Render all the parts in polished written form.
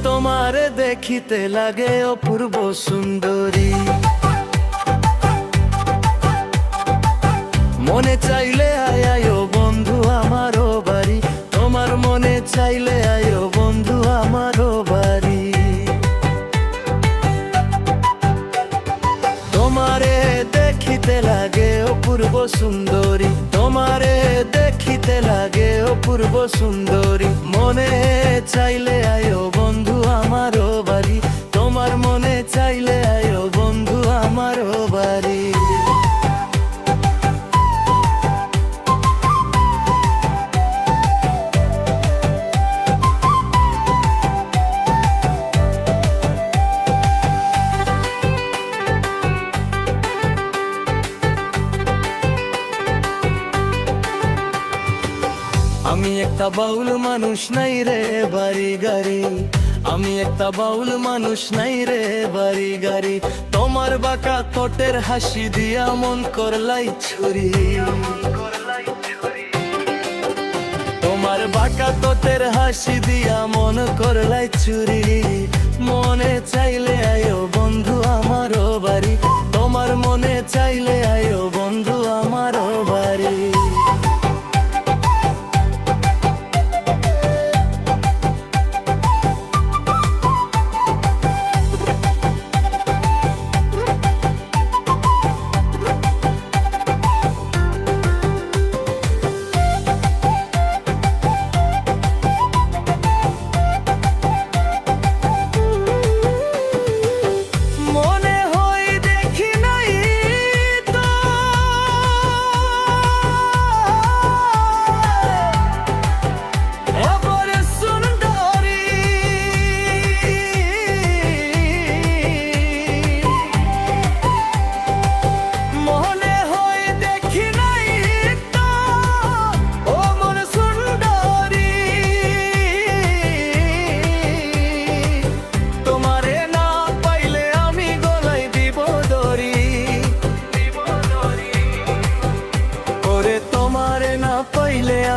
তোমারে দেখিতে লাগে অপূর্ব সুন্দরী। মনে চাইলে আয়ো বন্ধু আমারও বাড়ি, তোমার মনে চাইলে আয়ো বন্ধু আমারও বাড়ি। তোমারে দেখিতে লাগে অপূর্ব সুন্দরী, তোমারে দেখিতে লাগে অপূর্ব সুন্দরী। মনে চাইলে আয়ো বন্ধু আমারও বাড়ি, তোমার মনে চাইলে আয়ো বন্ধু আমারও বাড়ি। আমি একটা বাউল মানুষ নাই রে বাড়ি গাড়ি, আমি একটা বাউল মানুষ নাই রে বাড়ি গাড়ি। তোমার বাঁকা ঠোঁটের হাসি দিয়া মন করলাই ছুরি, তোমার বাঁকা ঠোঁটের হাসি দিয়া মন করলাই চুরি। মনে চাইলে আয়ো বন্ধু আমারও বাড়ি, তোমার মনে চাইলে আয়ো বন্ধু আমারও বাড়ি।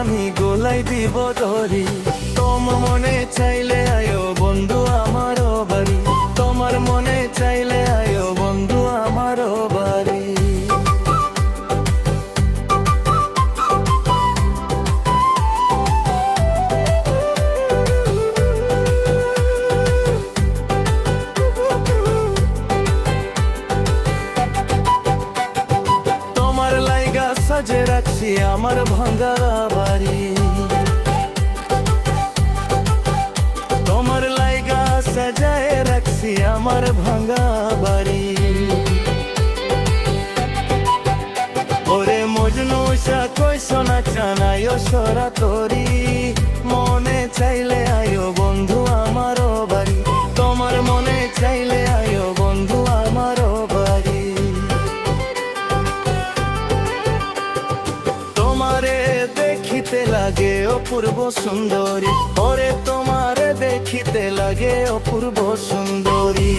আমি গোলাই দিব ধরি, তোমার মনে চাইলে আয়ো বন্ধু আমারও বাড়ি, তোমার মনে চাইলে আয়ো বন্ধু আমারও বাড়ি। তোমার লাইগা সাজে রাখছি আমার ভাঙা বাড়ি, তোমার লাইগা সাজায় রাখছি আমার ভাঙা বাড়ি। ওরে মজনু সা কই সোনা চানায় সরা তোরি, মনে চাইলে আয়ো বন্ধু আমারও বাড়ি, তোমার মনে চাইলে আয়ো বন্ধু আমারও বাড়ি। তোমারে দেখিতে লাগে অপূর্ব সুন্দরী, ওরে তোমারে দেখিতে লাগে অপূর্ব সুন্দরী।